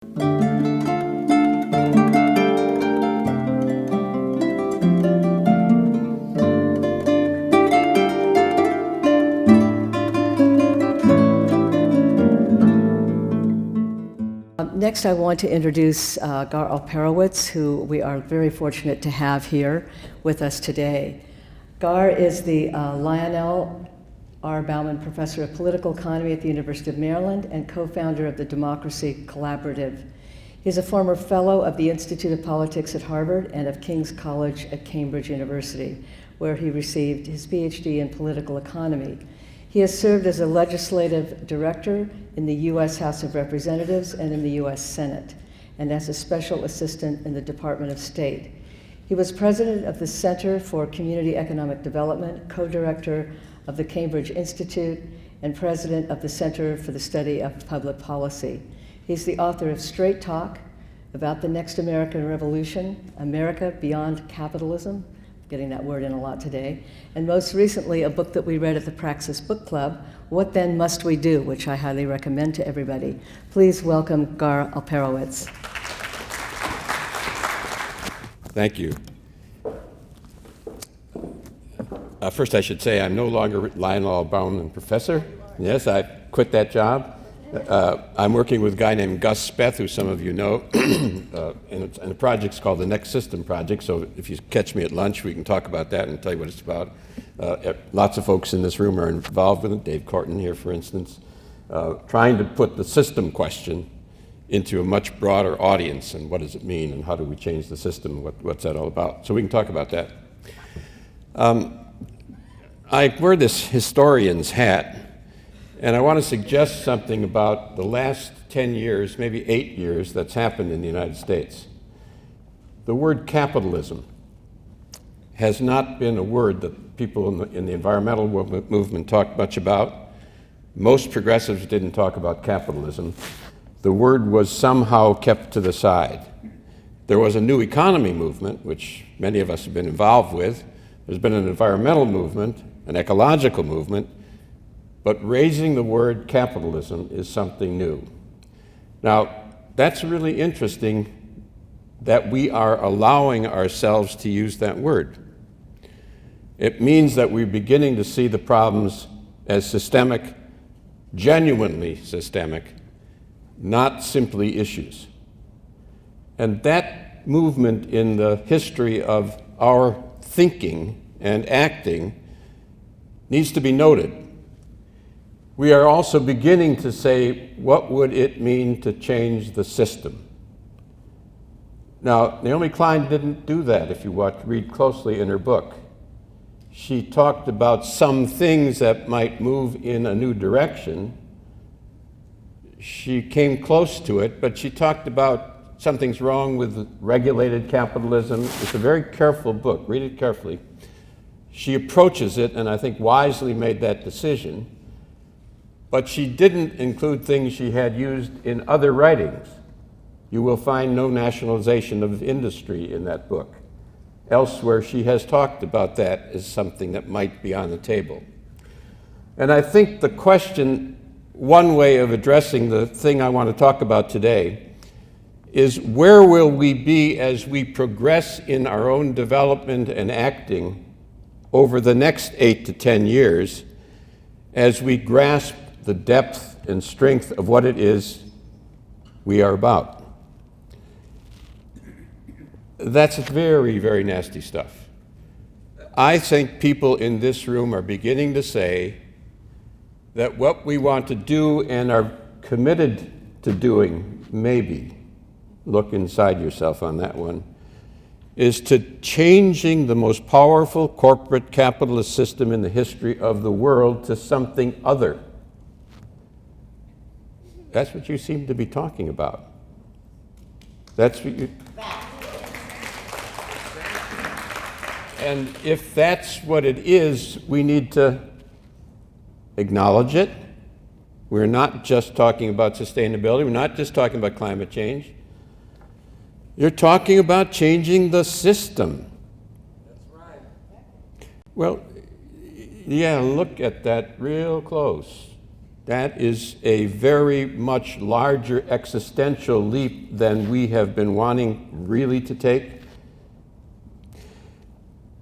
Next, I want to introduce Gar Alperovitz, who we are very fortunate to have here with us today. Gar is the Lionel R. Bauman Professor of Political Economy at the University of Maryland and co-founder of the Democracy Collaborative. He's a former fellow of the Institute of Politics at Harvard and of King's College at Cambridge University, where he received his PhD in political economy. He has served as a legislative director in the U.S. House of Representatives and in the U.S. Senate, and as a special assistant in the Department of State. He was president of the Center for Community Economic Development, co-director of the Cambridge Institute, and president of the Center for the Study of Public Policy. He's the author of Straight Talk, About the Next American Revolution, America Beyond Capitalism, getting that word in a lot today, and most recently a book that we read at the Praxis Book Club, What Then Must We Do, which I highly recommend to everybody. Please welcome Gar Alperovitz. Thank you. First I should say I'm no longer Lionel Bauman Professor. Yes, I quit that job. I'm working with a guy named Gus Speth, who some of you know, and the project's called the Next System Project, so if you catch me at lunch, we can talk about that and tell you what it's about. Lots of folks in this room are involved with it, Dave Corton here, for instance, trying to put the system question into a much broader audience, and what does it mean, and how do we change the system, what's that all about? So we can talk about that. I wear this historian's hat, and I want to suggest something about the last 10 years, maybe 8 years, that's happened in the United States. The word capitalism has not been a word that people in the environmental movement talked much about. Most progressives didn't talk about capitalism. The word was somehow kept to the side. There was a new economy movement, which many of us have been involved with. There's been an environmental movement, an ecological movement, but raising the word capitalism is something new. Now, that's really interesting that we are allowing ourselves to use that word. It means that we're beginning to see the problems as systemic, genuinely systemic, not simply issues. And that movement in the history of our thinking and acting needs to be noted. We are also beginning to say, what would it mean to change the system? Now, Naomi Klein didn't do that, if you read closely in her book. She talked about some things that might move in a new direction. She came close to it, but she talked about something's wrong with regulated capitalism. It's a very careful book. Read it carefully. She approaches it, and I think wisely made that decision. But she didn't include things she had used in other writings. You will find no nationalization of industry in that book. Elsewhere, she has talked about that as something that might be on the table. And I think the question, one way of addressing the thing I want to talk about today, is where will we be as we progress in our own development and acting over the next 8 to 10 years as we grasp the depth and strength of what it is we are about. That's very, very nasty stuff. I think people in this room are beginning to say that what we want to do and are committed to doing, maybe, look inside yourself on that one, is to changing the most powerful corporate capitalist system in the history of the world to something other. That's what you seem to be talking about. That's what you... And if that's what it is, we need to acknowledge it. We're not just talking about sustainability. We're not just talking about climate change. You're talking about changing the system. That's right. Well, yeah, look at that real close. That is a very much larger existential leap than we have been wanting really to take.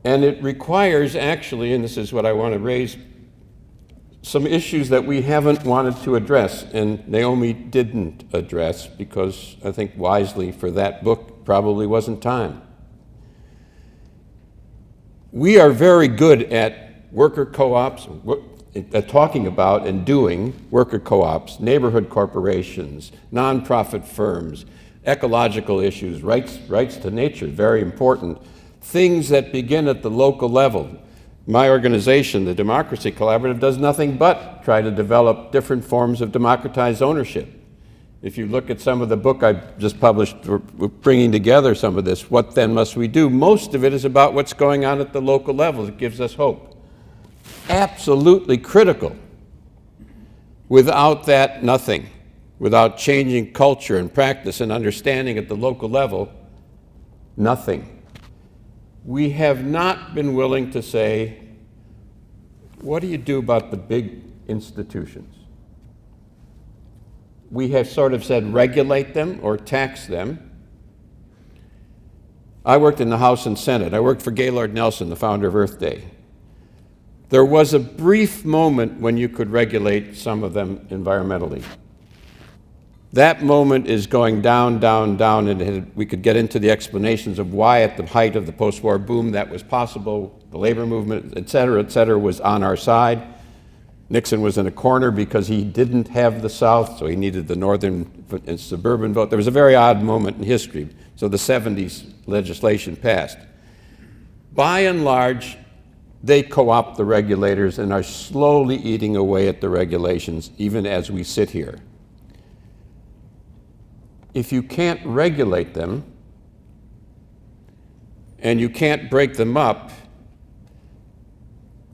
And it requires actually, and this is what I want to raise, some issues that we haven't wanted to address, and Naomi didn't address because I think wisely for that book probably wasn't time. We are very good at worker co-ops, at talking about and doing worker co-ops, neighborhood corporations, nonprofit firms, ecological issues, rights to nature, very important, things that begin at the local level. My organization, the Democracy Collaborative, does nothing but try to develop different forms of democratized ownership. If you look at some of the book I just published, we're bringing together some of this, What Then Must We Do? Most of it is about what's going on at the local level. It gives us hope. Absolutely critical. Without that, nothing. Without changing culture and practice and understanding at the local level, nothing. We have not been willing to say, what do you do about the big institutions? We have sort of said regulate them or tax them. I worked in the House and Senate. I worked for Gaylord Nelson, the founder of Earth Day. There was a brief moment when you could regulate some of them environmentally. That moment is going down, down, down, and we could get into the explanations of why at the height of the post-war boom that was possible. The labor movement, et cetera, was on our side. Nixon was in a corner because he didn't have the South, so he needed the northern and suburban vote. There was a very odd moment in history. So the 70s legislation passed. By and large, they co-opt the regulators and are slowly eating away at the regulations, even as we sit here. If you can't regulate them and you can't break them up,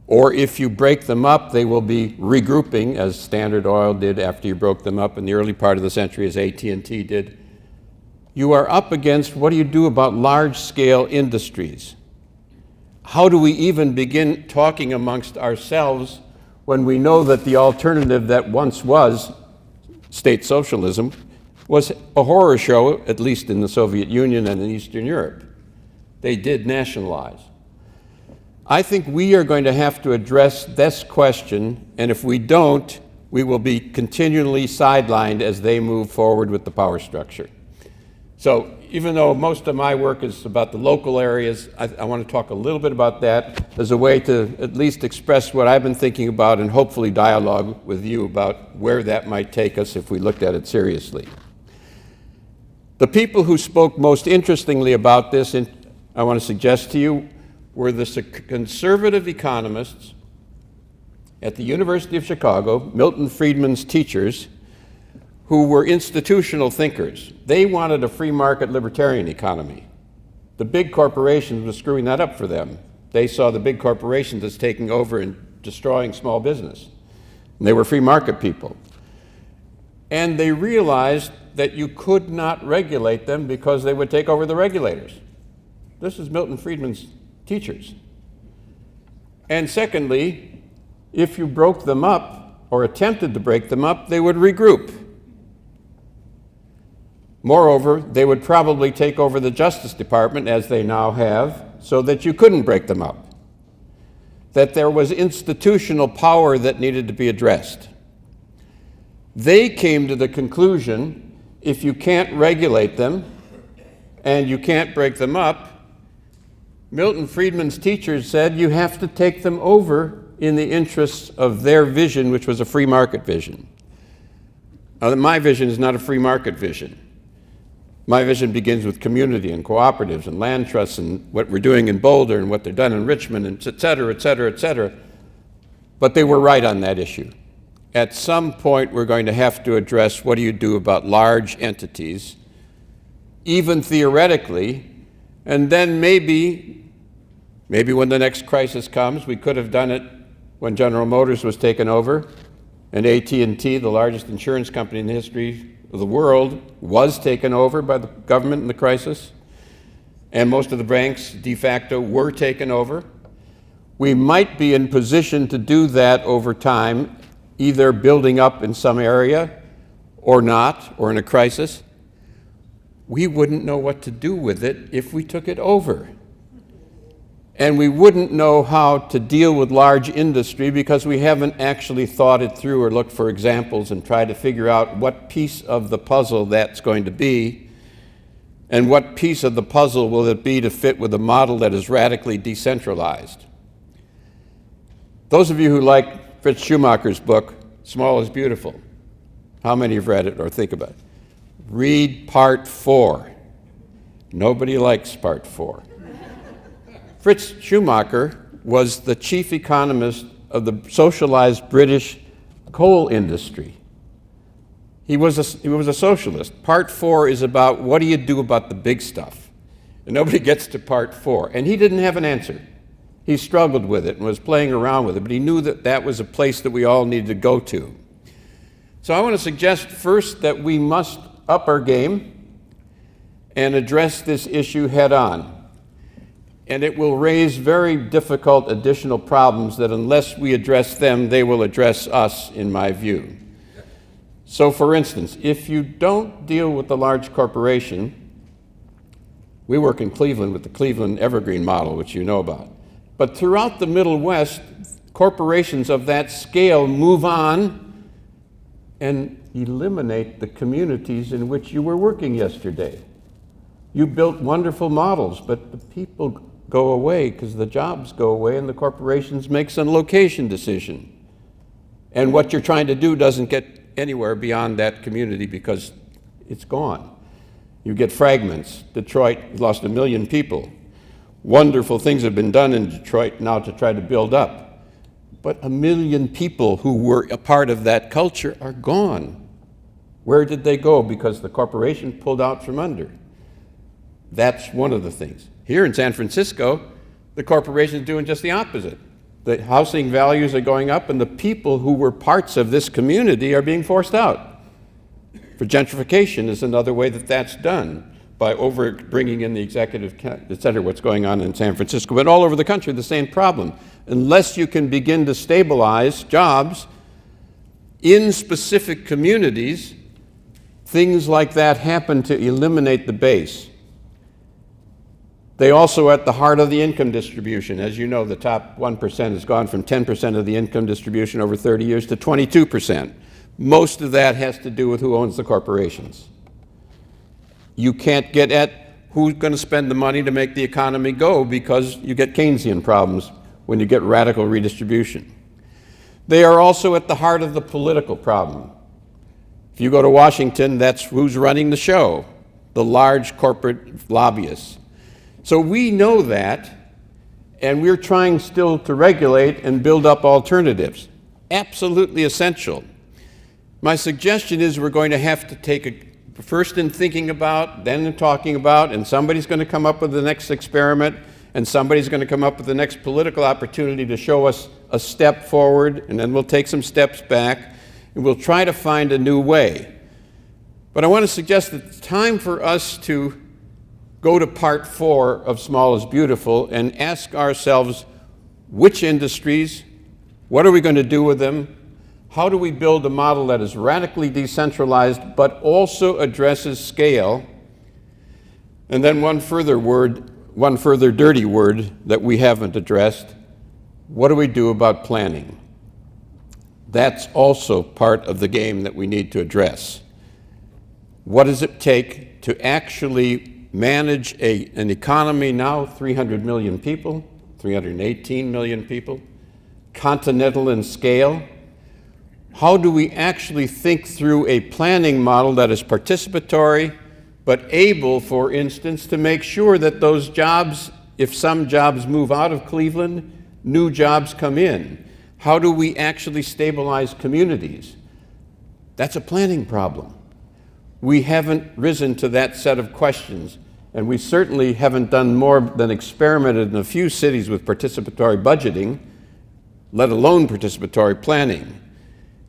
or if you break them up, they will be regrouping, as Standard Oil did after you broke them up in the early part of the century, as AT&T did. You are up against, what do you do about large-scale industries? How do we even begin talking amongst ourselves when we know that the alternative that once was state socialism was a horror show, at least in the Soviet Union and in Eastern Europe? They did nationalize. I think we are going to have to address this question, and if we don't, we will be continually sidelined as they move forward with the power structure. So even though most of my work is about the local areas, I want to talk a little bit about that as a way to at least express what I've been thinking about and hopefully dialogue with you about where that might take us if we looked at it seriously. The people who spoke most interestingly about this, and I want to suggest to you, were the conservative economists at the University of Chicago, Milton Friedman's teachers, who were institutional thinkers. They wanted a free market libertarian economy. The big corporations were screwing that up for them. They saw the big corporations as taking over and destroying small business. And they were free market people. And they realized that you could not regulate them because they would take over the regulators. This is Milton Friedman's teachers. And secondly, if you broke them up or attempted to break them up, they would regroup. Moreover, they would probably take over the Justice Department, as they now have, so that you couldn't break them up. That there was institutional power that needed to be addressed. They came to the conclusion, if you can't regulate them and you can't break them up, Milton Friedman's teachers said you have to take them over in the interests of their vision, which was a free market vision. Now, my vision is not a free market vision. My vision begins with community and cooperatives and land trusts and what we're doing in Boulder and what they're done in Richmond, and et cetera, et cetera, et cetera. But they were right on that issue. At some point, we're going to have to address what do you do about large entities, even theoretically, and then maybe when the next crisis comes, we could have done it when General Motors was taken over, and AT&T, the largest insurance company in the history of the world, was taken over by the government in the crisis, and most of the banks de facto were taken over. We might be in position to do that over time either building up in some area or not, or in a crisis, we wouldn't know what to do with it if we took it over. And we wouldn't know how to deal with large industry because we haven't actually thought it through or looked for examples and tried to figure out what piece of the puzzle that's going to be, and what piece of the puzzle will it be to fit with a model that is radically decentralized. Those of you who like Fritz Schumacher's book, Small is Beautiful, how many have read it or think about it? Read part 4. Nobody likes part 4. Fritz Schumacher was the chief economist of the socialized British coal industry. He was a socialist. Part 4 is about what do you do about the big stuff? And nobody gets to part 4. And he didn't have an answer. He struggled with it and was playing around with it, but he knew that that was a place that we all needed to go to. So I want to suggest first that we must up our game and address this issue head on. And it will raise very difficult additional problems that unless we address them, they will address us, in my view. So for instance, if you don't deal with the large corporation, we work in Cleveland with the Cleveland Evergreen model, which you know about. But throughout the Middle West, corporations of that scale move on and eliminate the communities in which you were working yesterday. You built wonderful models, but the people go away because the jobs go away and the corporations make some location decision. And what you're trying to do doesn't get anywhere beyond that community because it's gone. You get fragments. Detroit lost 1 million people. Wonderful things have been done in Detroit now to try to build up. But 1 million people who were a part of that culture are gone. Where did they go? Because the corporation pulled out from under. That's one of the things. Here in San Francisco, the corporation is doing just the opposite. The housing values are going up, and the people who were parts of this community are being forced out. For gentrification is another way that that's done, by bringing in the executive center, what's going on in San Francisco. But all over the country, the same problem. Unless you can begin to stabilize jobs in specific communities, things like that happen to eliminate the base. They also are at the heart of the income distribution. As you know, the top 1% has gone from 10% of the income distribution over 30 years to 22%. Most of that has to do with who owns the corporations. You can't get at who's going to spend the money to make the economy go because you get Keynesian problems when you get radical redistribution. They are also at the heart of the political problem. If you go to Washington, that's who's running the show, the large corporate lobbyists. So we know that, and we're trying still to regulate and build up alternatives. Absolutely essential. My suggestion is we're going to have to take first in thinking about, then in talking about, and somebody's going to come up with the next experiment, and somebody's going to come up with the next political opportunity to show us a step forward, and then we'll take some steps back, and we'll try to find a new way. But I want to suggest that it's time for us to go to part 4 of Small is Beautiful and ask ourselves which industries, what are we going to do with them, how do we build a model that is radically decentralized but also addresses scale? And then one further dirty word that we haven't addressed, what do we do about planning? That's also part of the game that we need to address. What does it take to actually manage an economy now, 300 million people, 318 million people, continental in scale? How do we actually think through a planning model that is participatory, but able, for instance, to make sure that those jobs, if some jobs move out of Cleveland, new jobs come in? How do we actually stabilize communities? That's a planning problem. We haven't risen to that set of questions, and we certainly haven't done more than experimented in a few cities with participatory budgeting, let alone participatory planning.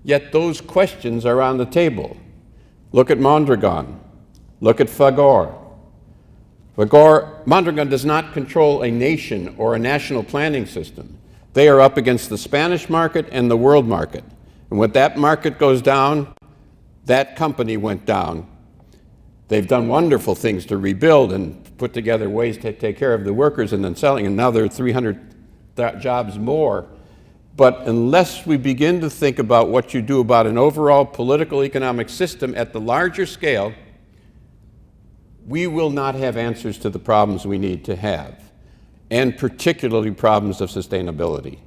Yet those questions are on the table. Look at Mondragon. Look at Fagor. Mondragon does not control a nation or a national planning system. They are up against the Spanish market and the world market. And when that market goes down, that company went down. They've done wonderful things to rebuild and put together ways to take care of the workers and then selling, and now there are 300 jobs more. But unless we begin to think about what you do about an overall political economic system at the larger scale, we will not have answers to the problems we need to have, and particularly problems of sustainability.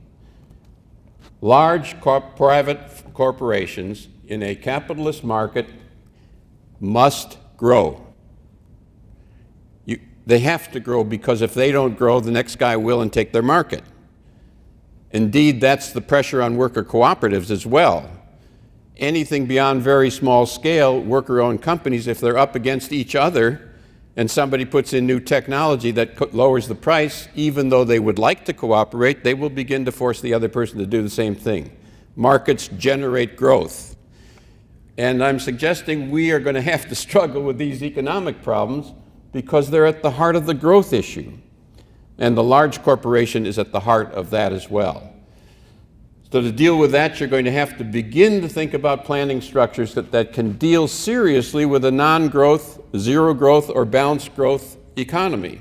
Large private corporations in a capitalist market must grow. They have to grow, because if they don't grow, the next guy will and take their market. Indeed, that's the pressure on worker cooperatives as well. Anything beyond very small scale, worker-owned companies, if they're up against each other and somebody puts in new technology that lowers the price, even though they would like to cooperate, they will begin to force the other person to do the same thing. Markets generate growth. And I'm suggesting we are going to have to struggle with these economic problems because they're at the heart of the growth issue. And the large corporation is at the heart of that as well. So to deal with that, you're going to have to begin to think about planning structures that can deal seriously with a non-growth, zero growth, or balanced growth economy.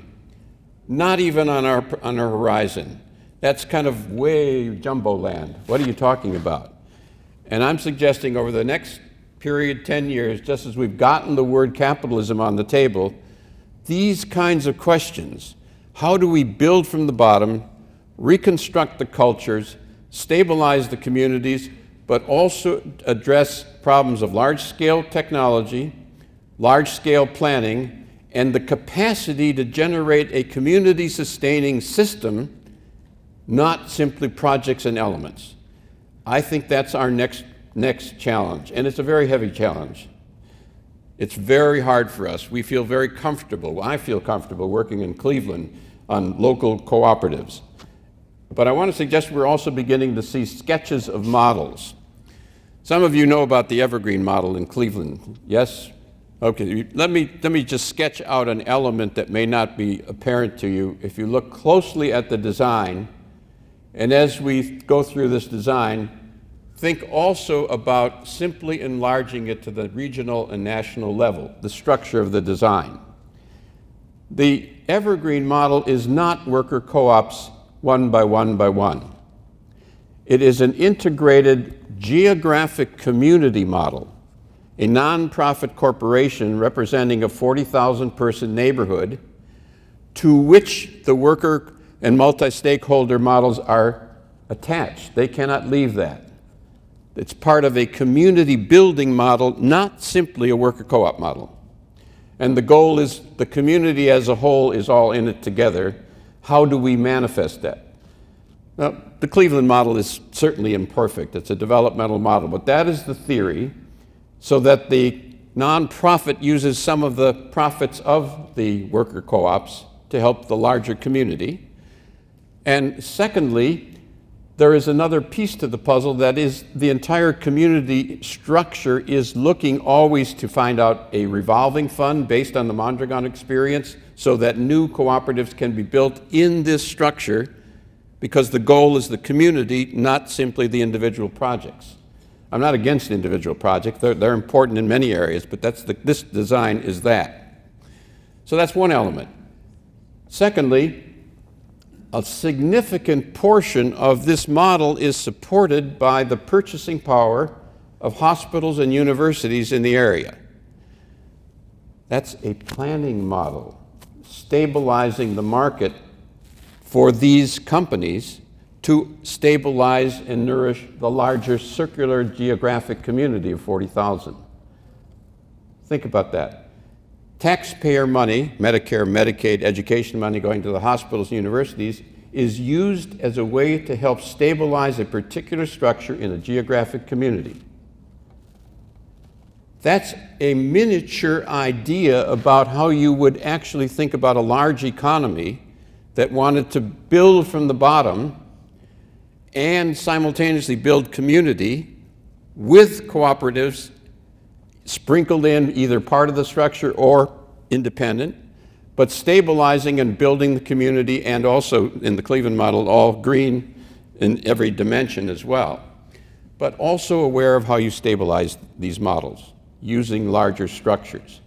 Not even on our horizon. That's kind of way jumbo land. What are you talking about? And I'm suggesting over the next period, 10 years, just as we've gotten the word capitalism on the table, these kinds of questions, how do we build from the bottom, reconstruct the cultures, stabilize the communities, but also address problems of large-scale technology, large-scale planning, and the capacity to generate a community-sustaining system, not simply projects and elements. I think that's our next challenge, and it's a very heavy challenge. It's very hard for us. We feel very comfortable. I feel comfortable working in Cleveland on local cooperatives. But I want to suggest we're also beginning to see sketches of models. Some of you know about the evergreen model in Cleveland, yes? Okay, let me just sketch out an element that may not be apparent to you. If you look closely at the design, and as we go through this design, think also about simply enlarging it to the regional and national level, the structure of the design. The evergreen model is not worker co-ops one by one by one. It is an integrated geographic community model, a nonprofit corporation representing a 40,000 person neighborhood to which the worker and multi-stakeholder models are attached. They cannot leave that. It's part of a community building model, not simply a worker co-op model. And the goal is the community as a whole is all in it together. How do we manifest that? Now, the Cleveland model is certainly imperfect. It's a developmental model, but that is the theory, so that the nonprofit uses some of the profits of the worker co-ops to help the larger community. And secondly, there is another piece to the puzzle, that is the entire community structure is looking always to find out a revolving fund based on the Mondragon experience so that new cooperatives can be built in this structure, because the goal is the community, not simply the individual projects. I'm not against individual projects. They're important in many areas, but this design is that. So that's one element. Secondly, a significant portion of this model is supported by the purchasing power of hospitals and universities in the area. That's a planning model, stabilizing the market for these companies to stabilize and nourish the larger circular geographic community of 40,000. Think about that. Taxpayer money, Medicare, Medicaid, education money going to the hospitals and universities, is used as a way to help stabilize a particular structure in a geographic community. That's a miniature idea about how you would actually think about a large economy that wanted to build from the bottom and simultaneously build community with cooperatives sprinkled in either part of the structure or independent, but stabilizing and building the community, and also in the Cleveland model, all green in every dimension as well. but also aware of how you stabilize these models using larger structures.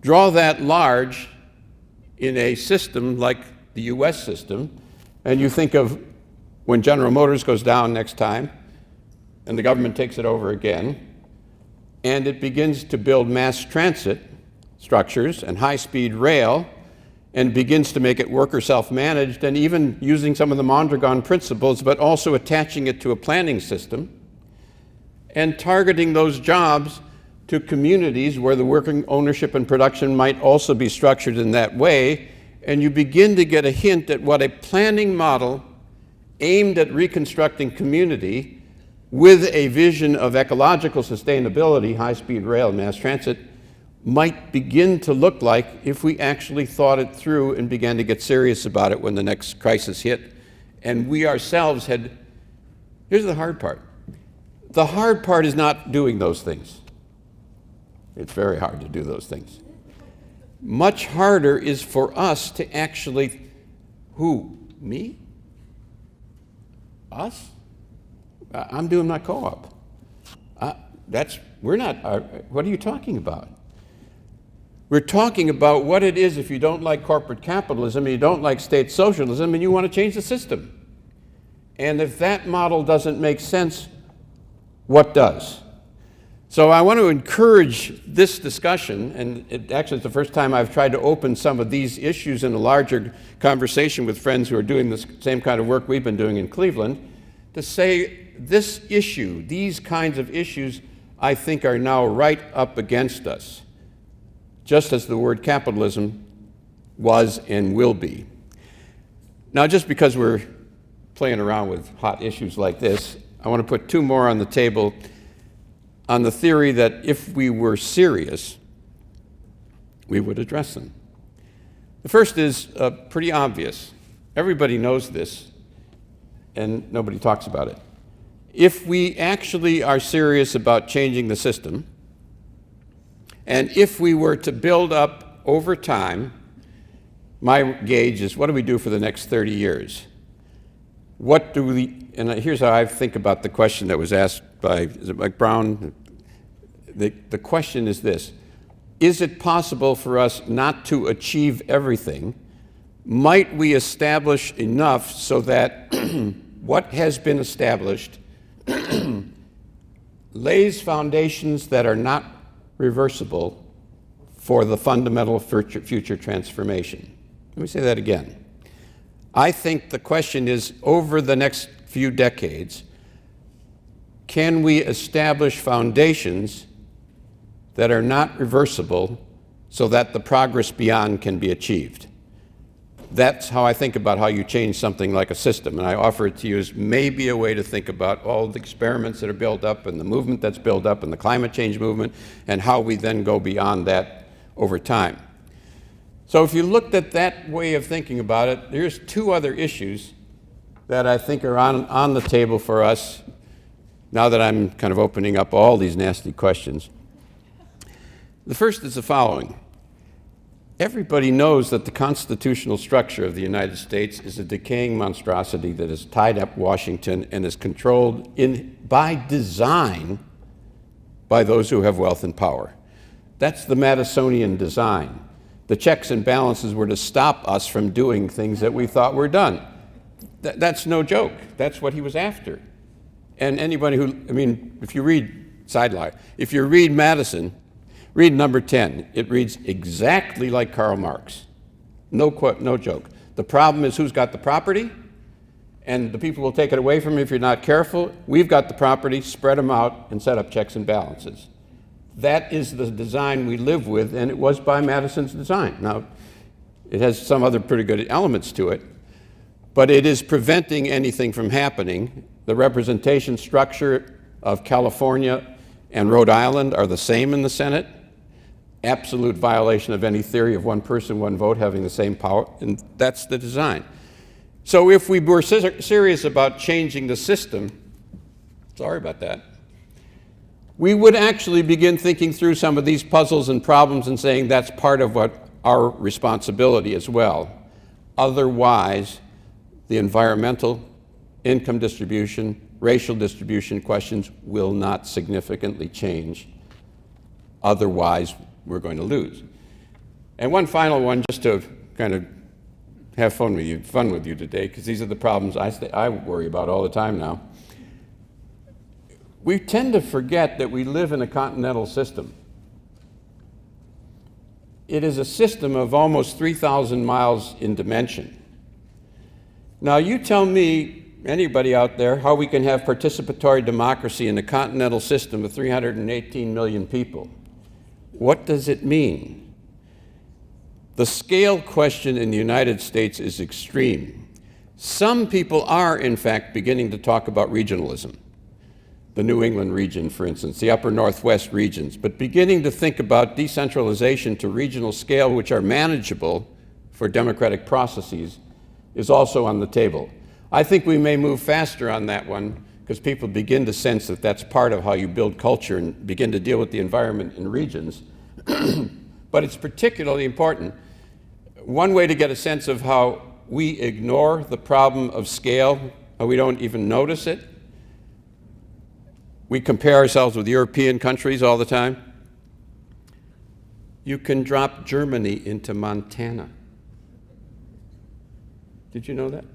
Draw that large in a system like the US system, and you think of when General Motors goes down next time, and the government takes it over again, and it begins to build mass transit structures and high-speed rail, and begins to make it worker self-managed, and even using some of the Mondragon principles, but also attaching it to a planning system, and targeting those jobs to communities where the working ownership and production might also be structured in that way, and you begin to get a hint at what a planning model aimed at reconstructing community with a vision of ecological sustainability, high-speed rail, mass transit, might begin to look like if we actually thought it through and began to get serious about it when the next crisis hit. And we ourselves had, here's the hard part. The hard part is not doing those things. It's very hard to do those things. Much harder is for us to actually, who? Me? Us? I'm doing my co-op. We're not, what are you talking about? We're talking about what it is if you don't like corporate capitalism, and you don't like state socialism, and you want to change the system. And if that model doesn't make sense, what does? So I want to encourage this discussion, and it actually is the first time I've tried to open some of these issues in a larger conversation with friends who are doing the same kind of work we've been doing in Cleveland, to say this issue, these kinds of issues, I think are now right up against us, just as the word capitalism was and will be. Now, just because we're playing around with hot issues like this, I want to put two more on the table on the theory that if we were serious, we would address them. The first is pretty obvious. Everybody knows this, and nobody talks about it. If we actually are serious about changing the system, and if we were to build up over time, my gauge is what do we do for the next 30 years? What do we, and here's how I think about the question that was asked by, is it Mike Brown? The question is this: is it possible for us not to achieve everything? Might we establish enough so that what has been established lays foundations that are not reversible for the fundamental future transformation? Let me say that again. I think the question is, over the next few decades, can we establish foundations that are not reversible so that the progress beyond can be achieved? That's how I think about how you change something like a system, and I offer it to you as maybe a way to think about all the experiments that are built up and the movement that's built up and the climate change movement and how we then go beyond that over time. So if you looked at that way of thinking about it, there's two other issues that I think are on the table for us now that I'm kind of opening up all these nasty questions. The first is the following. Everybody knows that the constitutional structure of the United States is a decaying monstrosity that has tied up Washington and is controlled by design by those who have wealth and power. That's the Madisonian design. The checks and balances were to stop us from doing things that we thought were done. That's no joke. That's what he was after. And anybody who, I mean, if you read, sideline, if you read Madison, read number 10. It reads exactly like Karl Marx. No joke. The problem is who's got the property, and the people will take it away from you if you're not careful. We've got the property, spread them out, and set up checks and balances. That is the design we live with, and it was by Madison's design. Now, it has some other pretty good elements to it, but it is preventing anything from happening. The representation structure of California and Rhode Island are the same in the Senate. Absolute violation of any theory of one person, one vote having the same power, and that's the design. So if we were serious about changing the system, sorry about that, we would actually begin thinking through some of these puzzles and problems and saying that's part of what our responsibility as well. Otherwise, the environmental, income distribution, racial distribution questions will not significantly change. Otherwise, we're going to lose. And one final one, just to kind of have fun with you today, because these are the problems I worry about all the time now. We tend to forget that we live in a continental system. It is a system of almost 3,000 miles in dimension. Now, you tell me, anybody out there, how we can have participatory democracy in a continental system of 318 million people. What does it mean? The scale question in the United States is extreme. Some people are, in fact, beginning to talk about regionalism. The New England region, for instance, the upper Northwest regions, but beginning to think about decentralization to regional scale, which are manageable for democratic processes, is also on the table. I think we may move faster on that one because people begin to sense that that's part of how you build culture and begin to deal with the environment in regions. But it's particularly important. One way to get a sense of how we ignore the problem of scale, how we don't even notice it. We compare ourselves with European countries all the time. You can drop Germany into Montana. Did you know that?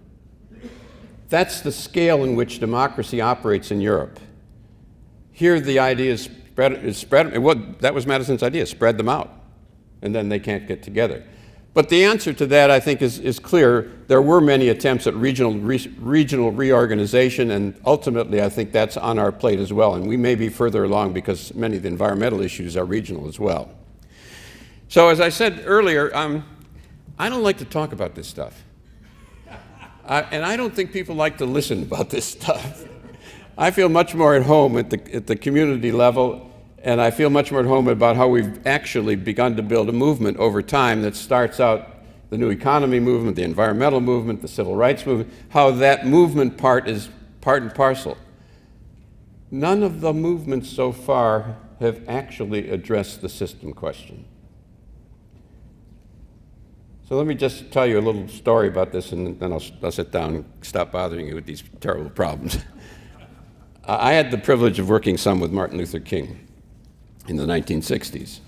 That's the scale in which democracy operates in Europe. Here the idea is spread. Well, that was Madison's idea, spread them out, and then they can't get together. But the answer to that, I think, is clear. There were many attempts at regional reorganization, and ultimately I think that's on our plate as well. And we may be further along because many of the environmental issues are regional as well. So as I said earlier, I don't like to talk about this stuff. And I don't think people like to listen about this stuff. I feel much more at home at the community level, and I feel much more at home about how we've actually begun to build a movement over time that starts out the new economy movement, the environmental movement, the civil rights movement, how that movement part is part and parcel. None of the movements so far have actually addressed the system question. So let me just tell you a little story about this, and then I'll sit down and stop bothering you with these terrible problems. I had the privilege of working some with Martin Luther King in the 1960s,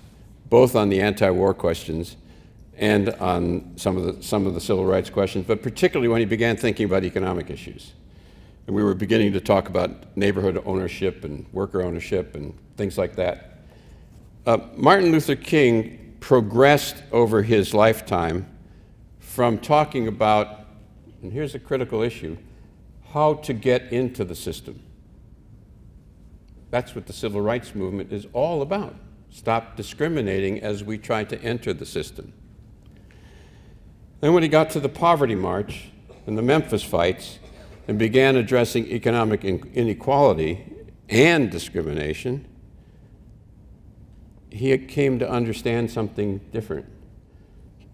both on the anti-war questions and on some of the civil rights questions, but particularly when he began thinking about economic issues. And we were beginning to talk about neighborhood ownership and worker ownership and things like that. Martin Luther King progressed over his lifetime from talking about, and here's a critical issue, how to get into the system. That's what the civil rights movement is all about. Stop discriminating as we try to enter the system. Then when he got to the Poverty March and the Memphis fights and began addressing economic inequality and discrimination, he came to understand something different.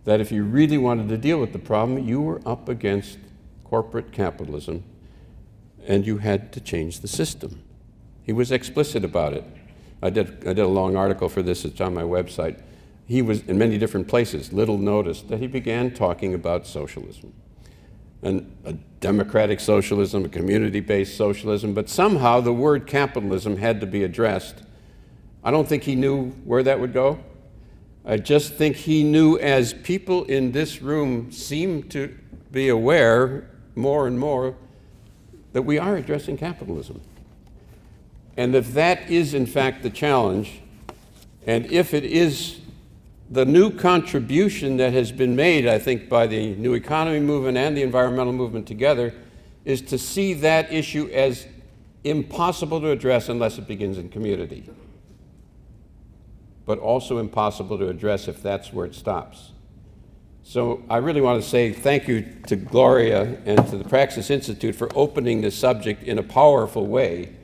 That if you really wanted to deal with the problem, you were up against corporate capitalism and you had to change the system. He was explicit about it. I did a long article for this, it's on my website. He was in many different places, little noticed, that he began talking about socialism. And a democratic socialism, a community-based socialism, but somehow the word capitalism had to be addressed. I don't think he knew where that would go. I just think he knew, as people in this room seem to be aware more and more, that we are addressing capitalism. And if that is in fact the challenge, and if it is the new contribution that has been made, I think, by the new economy movement and the environmental movement together, is to see that issue as impossible to address unless it begins in community, but also impossible to address if that's where it stops. So I really want to say thank you to Gloria and to the Praxis Institute for opening this subject in a powerful way,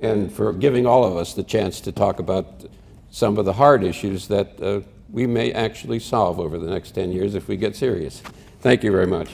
and for giving all of us the chance to talk about some of the hard issues that we may actually solve over the next 10 years if we get serious. Thank you very much.